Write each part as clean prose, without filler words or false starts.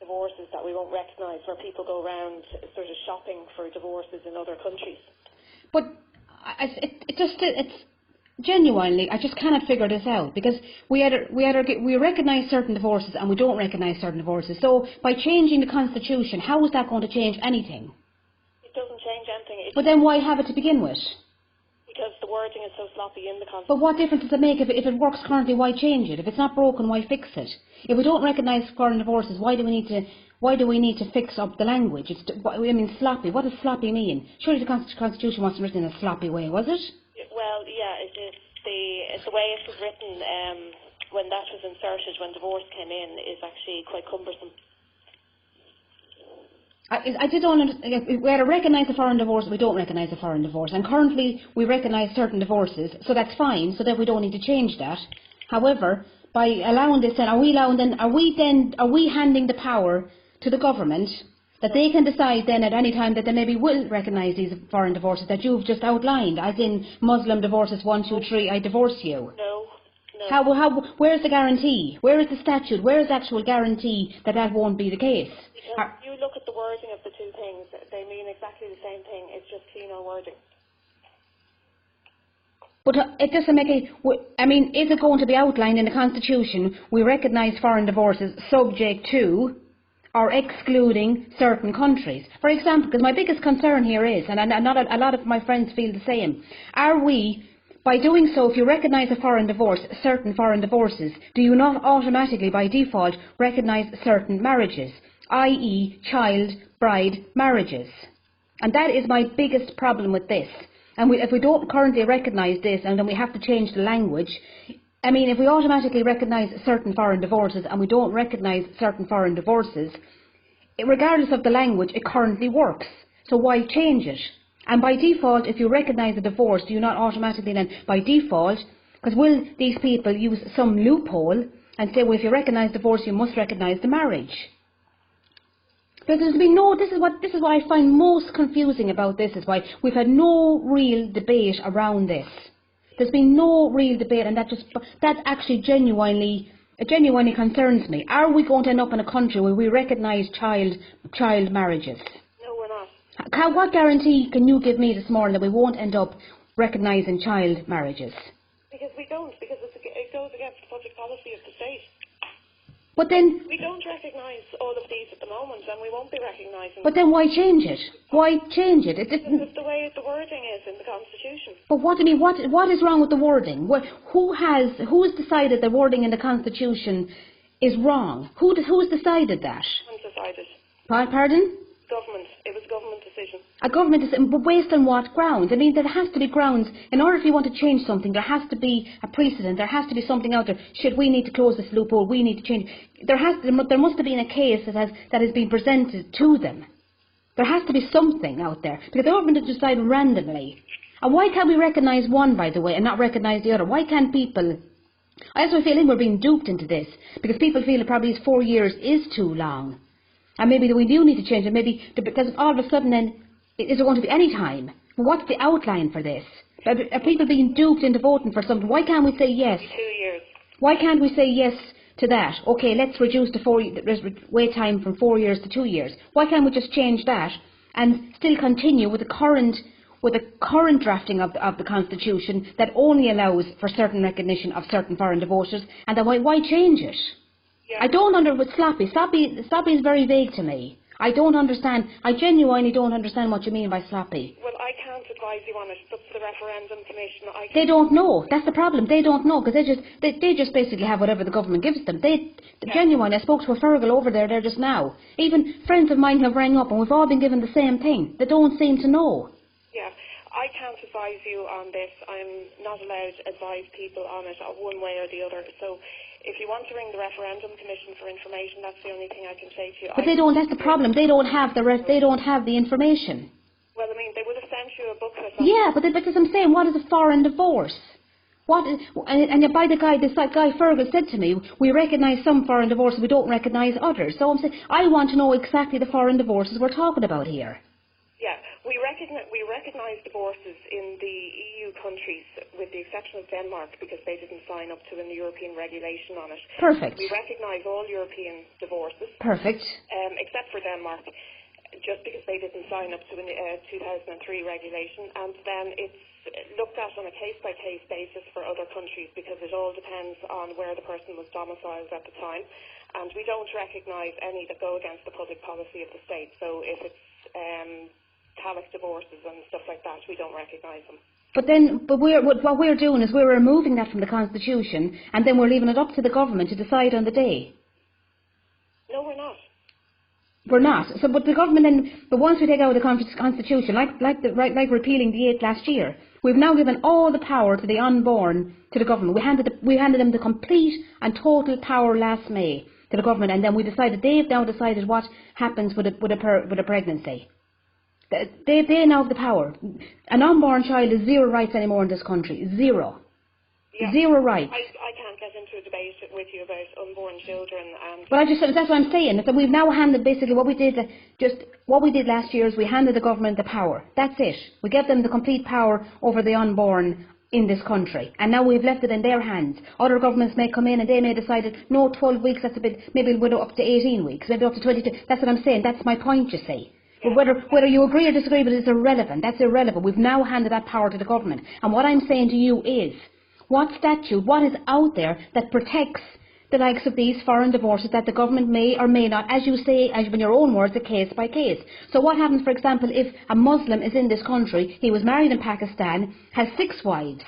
divorces that we won't recognise, where people go around sort of shopping for divorces in other countries. But it's genuinely, I just cannot figure this out, because we recognise certain divorces and we don't recognise certain divorces. So by changing the constitution, how is that going to change anything? It doesn't change anything. But then why have it to begin with? Because the wording is so sloppy in the constitution. But what difference does it make if it works currently? Why change it? If it's not broken, why fix it? If we don't recognise foreign divorces, why do we need to fix up the language? Sloppy. What does sloppy mean? Surely the constitution wasn't written in a sloppy way, was it? Well, yeah, it's the way it was written when that was inserted, when divorce came in, is actually quite cumbersome. I just don't understand. We either recognise a foreign divorce or we don't recognise a foreign divorce. And currently we recognise certain divorces, so that's fine, so that we don't need to change that. However, by allowing this, then are we handing the power to the government that they can decide then at any time that they maybe will recognise these foreign divorces that you've just outlined, as in Muslim divorces 1, 2, 3, I divorce you? No. Where's the guarantee? Where is the statute? Where is the actual guarantee that that won't be the case? Because if you look at the wording of the two things, they mean exactly the same thing. It's just cleaner wording. But it doesn't make is it going to be outlined in the Constitution, we recognise foreign divorces subject to or excluding certain countries? For example, because my biggest concern here is, and a lot of my friends feel the same, are we, by doing so, if you recognise a foreign divorce, certain foreign divorces, do you not automatically, by default, recognise certain marriages, i.e. child bride marriages? And that is my biggest problem with this. And if we don't currently recognise this, and then we have to change the language, if we automatically recognise certain foreign divorces and we don't recognise certain foreign divorces, regardless of the language, it currently works. So why change it? And by default, if you recognise a divorce, do you not automatically then, by default, because will these people use some loophole and say, well, if you recognise divorce, you must recognise the marriage? Because there's been this is what I find most confusing about this, is why we've had no real debate around this. There's been no real debate, and that actually genuinely concerns me. Are we going to end up in a country where we recognise child marriages? No, we're not. What guarantee can you give me this morning that we won't end up recognising child marriages? Because we don't, because it goes against the public policy of the state. But then we don't recognise all of these at the moment, and we won't be recognising. But then why change it? Why change it? Because of the way the wording is in the Constitution. But what do you mean? What is wrong with the wording? Who has decided the wording in the Constitution is wrong? Who has decided that? Undecided. Pardon? Government. It was a government decision. A government decision, but based on what grounds? There has to be grounds. In order if you want to change something, there has to be a precedent. There has to be something out there. Should we need to close this loophole? We need to change. There must have been a case that has been presented to them. There has to be something out there, because the government has decided randomly. And why can't we recognise one, by the way, and not recognise the other? Why can't people? I have a feeling we're being duped into this, because people feel that probably 4 years is too long. And maybe we do need to change it, because all of a sudden then, is there going to be any time? What's the outline for this? Are people being duped into voting for something? Why can't we say yes? 2 years. Why can't we say yes to that? Okay, let's reduce the wait time from 4 years to 2 years. Why can't we just change that and still continue with the current drafting of the Constitution that only allows for certain recognition of certain foreign divorces? And then why change it? Yeah. I don't understand sloppy. Sloppy is very vague to me. I don't understand. I genuinely don't understand what you mean by sloppy. Well, I can't advise you on it. It's up to the Referendum Commission. They don't know. That's the problem. They don't know, because they just basically have whatever the government gives them. Genuinely, I spoke to a Fergal over there just now. Even friends of mine have rang up, and we've all been given the same thing. They don't seem to know. Yeah, I can't advise you on this. I'm not allowed to advise people on it one way or the other. So if you want to ring the Referendum Commission for information, that's the only thing I can say to you. But they don't. That's the problem. They don't have they don't have the information. Well, they would have sent you a booklet. Yeah, but as I'm saying, what is a foreign divorce? And by the guy, this guy Fergal said to me, we recognise some foreign divorces, we don't recognise others. So I'm saying, I want to know exactly the foreign divorces we're talking about here. Yeah, We recognise divorces in the EU countries, with the exception of Denmark, because they didn't sign up to a European regulation on it. Perfect. We recognise all European divorces. Perfect. Except for Denmark, just because they didn't sign up to a 2003 regulation. And then it's looked at on a case-by-case basis for other countries, because it all depends on where the person was domiciled at the time. And we don't recognise any that go against the public policy of the state. So if it's Catholic divorces and stuff like that, we don't recognise them. But what we're doing is we're removing that from the Constitution, and then we're leaving it up to the government to decide on the day. No, we're not. We're not. So, but the government then, but once we take out the Constitution, like repealing the 8th last year, we've now given all the power to the unborn to the government. We handed them the complete and total power last May to the government, and then they've now decided what happens with a pregnancy. They now have the power. An unborn child has zero rights anymore in this country. Zero. Yeah. Zero rights. I can't get into a debate with you about unborn children. And but that's what I'm saying. Is that we've now handed basically what we did last year is we handed the government the power. That's it. We gave them the complete power over the unborn in this country, and now we've left it in their hands. Other governments may come in and they may decide that no, 12 weeks. That's a bit. Maybe we'll go up to 18 weeks. Maybe up to 22. That's what I'm saying. That's my point. You see. But whether you agree or disagree, but it's irrelevant. That's irrelevant. We've now handed that power to the government. And what I'm saying to you is, what statute, what is out there that protects the likes of these foreign divorces that the government may or may not, as you say, in your own words, a case by case. So what happens, for example, if a Muslim is in this country, he was married in Pakistan, has 6 wives?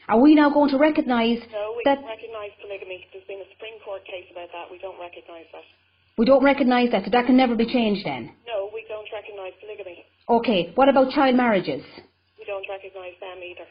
Are we now going to recognise No, we don't recognise polygamy. There's been a Supreme Court case about that. We don't recognise that. We don't recognise that, so that can never be changed then? No, we don't recognise polygamy. Okay, what about child marriages? We don't recognise them either.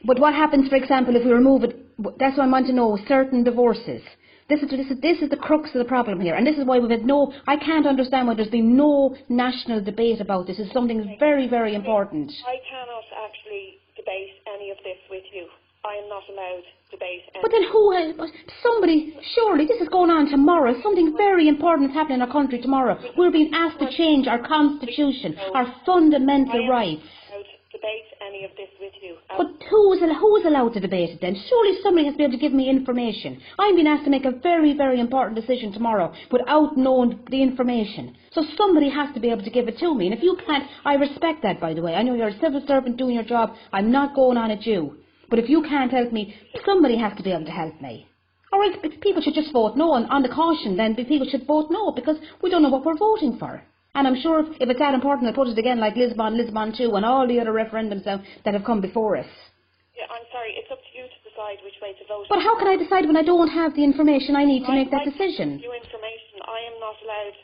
But what happens, for example, if we remove it? That's what I want to know, certain divorces. This is the crux of the problem here, and this is why we've had I can't understand why there's been no national debate about this. It's something that's very, very important. I cannot actually debate any of this with you. I am not allowed to debate any. But then somebody, surely this is going on tomorrow. Something very important is happening in our country tomorrow. We're being asked to change our constitution, our fundamental rights. Debate any of this with you. But who is allowed to debate it then? Surely somebody has to be able to give me information. I'm being asked to make a very, very important decision tomorrow without knowing the information. So somebody has to be able to give it to me. And if you can't, I respect that, by the way. I know you're a civil servant doing your job. I'm not going on at you. But if you can't help me, somebody has to be able to help me. Or else people should just vote no. On the caution, then people should vote no, because we don't know what we're voting for. And I'm sure if it's that important, I'll put it again like Lisbon 2 and all the other referendums that have come before us. Yeah, I'm sorry, it's up to you to decide which way to vote. But how can I decide when I don't have the information I need to make that decision? You information. I am not allowed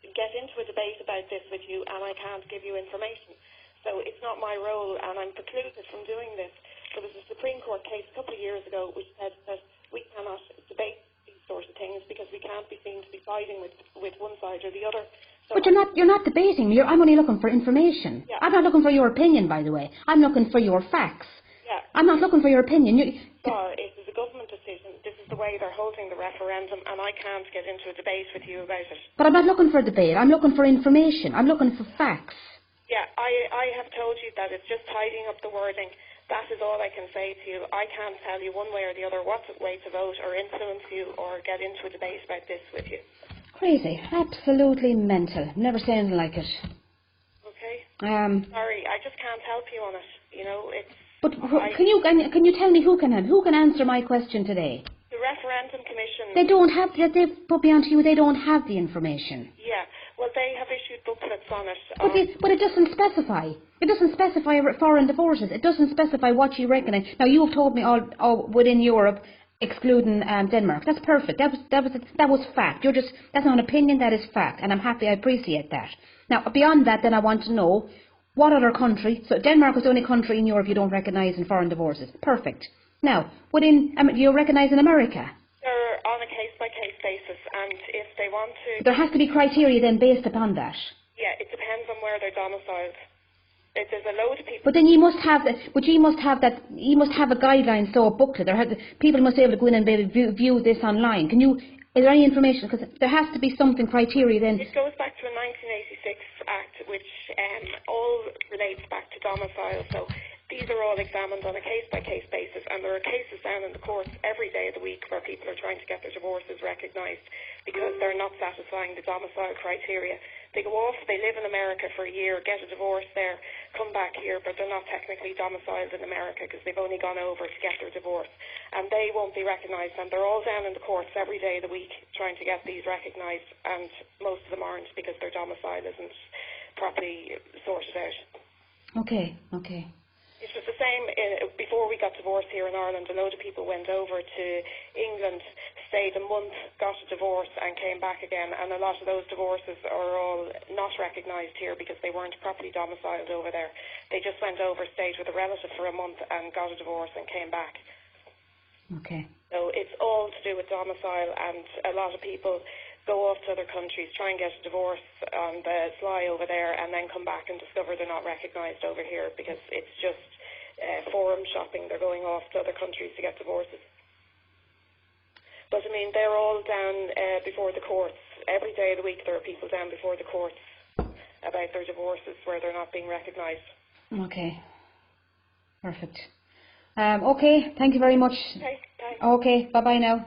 to get into a debate about this with you, and I can't give you information. So it's not my role, and I'm precluded from doing this. There was a Supreme Court case a couple of years ago which said that we cannot debate these sorts of things because we can't be seen to be siding with one side or the other. So but you're not debating. I'm only looking for information. Yeah. I'm not looking for your opinion, by the way. I'm looking for your facts. Yeah. I'm not looking for your opinion. It is a government decision. This is the way they're holding the referendum, and I can't get into a debate with you about it. But I'm not looking for a debate. I'm looking for information. I'm looking for facts. Yeah, I have told you that it's just tidying up the wording. That is all I can say to you. I can't tell you one way or the other what way to vote or influence you or get into a debate about this with you. Crazy. Absolutely mental. Never seen anything like it. Okay. Sorry, I just can't help you on it. You know, it's... But can you tell me who can answer my question today? The Referendum Commission... They don't have... They've put me on to you. They don't have the information. Yeah. Well, they have issued booklets on it. But it doesn't specify. It doesn't specify foreign divorces. It doesn't specify what you recognise. Now, you have told me all within Europe, excluding Denmark. That's perfect. That was fact. That's not an opinion. That is fact, and I'm happy. I appreciate that. Now, beyond that, then I want to know what other country. So Denmark is the only country in Europe you don't recognise in foreign divorces. Perfect. Now, do you recognise in America? They're on a case-by-case basis, and if they want to... There has to be criteria then based upon that. Yeah, it depends on where they're domiciled. There's a load of people... But then you must have a guideline, so a booklet. People must be able to go in and be able to view this online. Is there any information? Because there has to be something criteria then. It goes back to a 1986 Act, which all relates domicile. So these are all examined on a case-by-case basis, and there are cases down in the courts every day of the week where people are trying to get their divorces recognised because they're not satisfying the domicile criteria. They go off, they live in America for a year, get a divorce there, come back here, but they're not technically domiciled in America because they've only gone over to get their divorce. And they won't be recognised, and they're all down in the courts every day of the week trying to get these recognised, and most of them aren't because their domicile isn't properly sorted out. Okay. It was the same before we got divorced here in Ireland. A load of people went over to England, stayed a month, got a divorce and came back again, and a lot of those divorces are all not recognised here because they weren't properly domiciled over there. They just went over, stayed with a relative for a month and got a divorce and came back. Okay. So it's all to do with domicile, and a lot of people go off to other countries, try and get a divorce on the sly over there, and then come back and discover they're not recognised over here because it's just forum shopping. They're going off to other countries to get divorces. But I mean, they're all down before the courts. Every day of the week there are people down before the courts about their divorces where they're not being recognised. Okay. Perfect. Okay, thank you very much. Okay, bye. Okay, bye-bye now.